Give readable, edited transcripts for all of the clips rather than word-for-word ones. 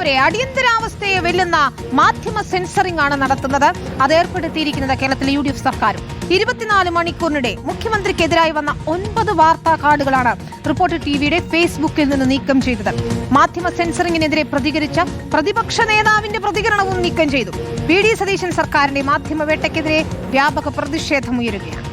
പോരെ, അടിയന്തരാവസ്ഥയെ വെല്ലുന്ന മാധ്യമ സെൻസറിംഗ് ആണ് നടത്തുന്നത്. അത് ഏർപ്പെടുത്തിയിരിക്കുന്നത് കേരളത്തിലെ UDF സർക്കാരും. 24 മണിക്കൂറിനിടെ മുഖ്യമന്ത്രിക്കെതിരായി വന്ന 9 വാർത്താ കാർഡുകളാണ് റിപ്പോർട്ടർ ടിവിയുടെ ഫേസ്ബുക്കിൽ നിന്ന് നീക്കം ചെയ്തത്. മാധ്യമ സെൻസറിംഗിനെതിരെ പ്രതികരിച്ച പ്രതിപക്ഷ നേതാവിന്റെ പ്രതികരണവും നീക്കം ചെയ്തു. VD സതീശൻ സർക്കാരിന്റെ മാധ്യമ വേട്ടയ്ക്കെതിരെ വ്യാപക പ്രതിഷേധമുയരുകയാണ്.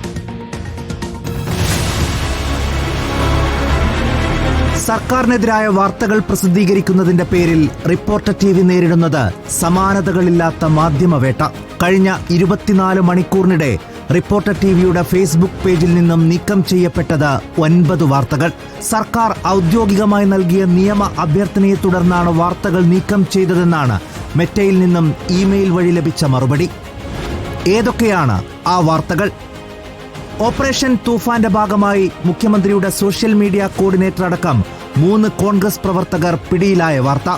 സർക്കാരിനെതിരായ വാർത്തകൾ പ്രസിദ്ധീകരിക്കുന്നതിന്റെ പേരിൽ റിപ്പോർട്ടർ TV നേരിടുന്നത് സമാനതകളില്ലാത്ത മാധ്യമവേട്ട. കഴിഞ്ഞ 24 മണിക്കൂറിനിടെ റിപ്പോർട്ടർ TVയുടെ ഫേസ്ബുക്ക് പേജിൽ നിന്നും നീക്കം ചെയ്യപ്പെട്ടത് 9 വാർത്തകൾ. സർക്കാർ ഔദ്യോഗികമായി നൽകിയ നിയമ അഭ്യർത്ഥനയെ തുടർന്നാണ് വാർത്തകൾ നീക്കം ചെയ്തതെന്നാണ് മെറ്റയിൽ നിന്നും ഇമെയിൽ വഴി ലഭിച്ച മറുപടി. ഏതൊക്കെയാണ് ആ വാർത്തകൾ? ഓപ്പറേഷൻ തൂഫാന്റെ ഭാഗമായി മുഖ്യമന്ത്രിയുടെ സോഷ്യൽ മീഡിയ കോർഡിനേറ്റർ അടക്കം 3 കോൺഗ്രസ് പ്രവർത്തകർ പിടിയിലായ വാർത്ത.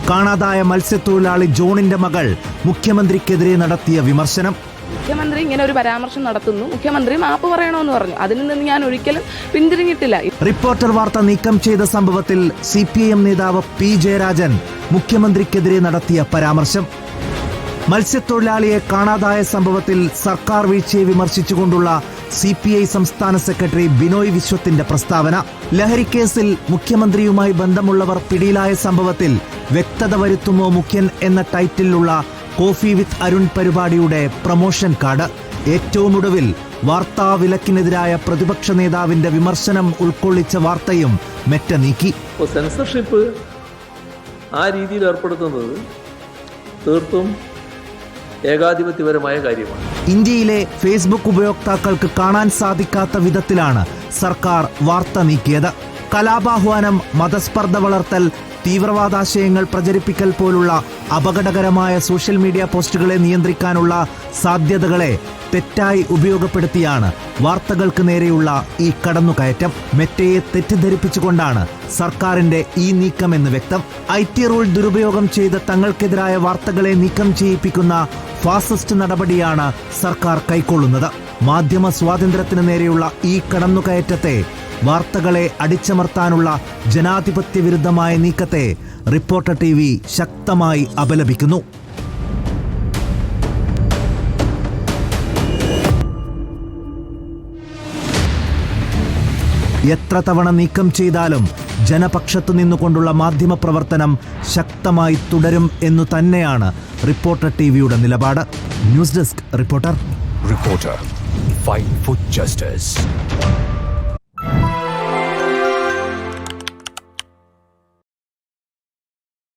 കാണാതായ മത്സ്യത്തൊഴിലാളി ജോണിന്റെ മകൾ മുഖ്യമന്ത്രിക്കെതിരെ നടത്തിയ വിമർശനം. മുഖ്യമന്ത്രി ഇങ്ങനെ ഒരു പരാമർശം നടത്തുന്നു, മുഖ്യമന്ത്രി മാപ്പ് പറയണമെന്ന് പറഞ്ഞു. അതിൽ നിന്ന് ഞാൻ ഒരിക്കലും പിന്തിരിഞ്ഞിട്ടില്ല. റിപ്പോർട്ടർ വാർത്ത നീക്കം ചെയ്ത സംഭവത്തിൽ CPIM നേതാവ് P ജയരാജൻ മുഖ്യമന്ത്രിക്കെതിരെ നടത്തിയ പരാമർശം. മത്സ്യത്തൊഴിലാളിയെ കാണാതായ സംഭവത്തിൽ സർക്കാർ വീഴ്ചയെ വിമർശിച്ചുകൊണ്ടുള്ള CPI സംസ്ഥാന സെക്രട്ടറി ബിനോയ് വിശ്വത്തിന്റെ പ്രസ്താവന. ലഹരിക്കേസിൽ മുഖ്യമന്ത്രിയുമായി ബന്ധമുള്ളവർ പിടിയിലായ സംഭവത്തിൽ വ്യക്തത വരുത്തുമോ മുഖ്യൻ എന്ന ടൈറ്റിലുള്ള കോഫി വിത്ത് അരുൺ പരിപാടിയുടെ പ്രൊമോഷൻ കാർഡ്. ഏറ്റവും ഒടുവിൽ വാർത്താ വിലക്കിനെതിരായ പ്രതിപക്ഷ നേതാവിന്റെ വിമർശനം ഉൾക്കൊള്ളിച്ച വാർത്തയും മെറ്റ നീക്കി. സെൻസർഷിപ്പ് ആ രീതിയിൽ ഏർപ്പെടുത്തുന്നത് തീർത്തും ഏകാധിപത്യപരമായ കാര്യമാണ്. ഇന്ത്യയിലെ ഫേസ്ബുക്ക് ഉപയോക്താക്കൾക്ക് കാണാൻ സാധിക്കാത്ത വിധത്തിലാണ് സർക്കാർ വാർത്ത നീക്കിയത്. കലാപാഹ്വാനം, മതസ്പർദ്ധ വളർത്തൽ, തീവ്രവാദാശയങ്ങൾ പ്രചരിപ്പിക്കൽ പോലുള്ള അപകടകരമായ സോഷ്യൽ മീഡിയ പോസ്റ്റുകളെ നിയന്ത്രിക്കാനുള്ള സാധ്യതകളെ തെറ്റായി ഉപയോഗപ്പെടുത്തിയാണ് വാർത്തകൾക്ക് നേരെയുള്ള ഈ കടന്നുകയറ്റം. മെറ്റയെ തെറ്റിദ്ധരിപ്പിച്ചുകൊണ്ടാണ് സർക്കാരിന്റെ ഈ നീക്കമെന്ന് വ്യക്തം. IT റൂൾ ദുരുപയോഗം ചെയ്ത് തങ്ങൾക്കെതിരായ വാർത്തകളെ നീക്കം ചെയ്യിപ്പിക്കുന്ന ഫാസിസ്റ്റ് നടപടിയാണ് സർക്കാർ കൈക്കൊള്ളുന്നത്. മാധ്യമ സ്വാതന്ത്ര്യത്തിന് നേരെയുള്ള ഈ കടന്നുകയറ്റത്തെ, വാർത്തകളെ അടിച്ചമർത്താനുള്ള ജനാധിപത്യ വിരുദ്ധമായ നീക്കത്തെ റിപ്പോർട്ടർ TV ശക്തമായി അപലപിക്കുന്നു. എത്ര തവണ നീക്കം ചെയ്താലും ജനപക്ഷത്തു നിന്നുകൊണ്ടുള്ള മാധ്യമ പ്രവർത്തനം ശക്തമായി തുടരും എന്നു തന്നെയാണ് റിപ്പോർട്ടർ TVയുടെ നിലപാട്. News desk reporter. Fight for justice.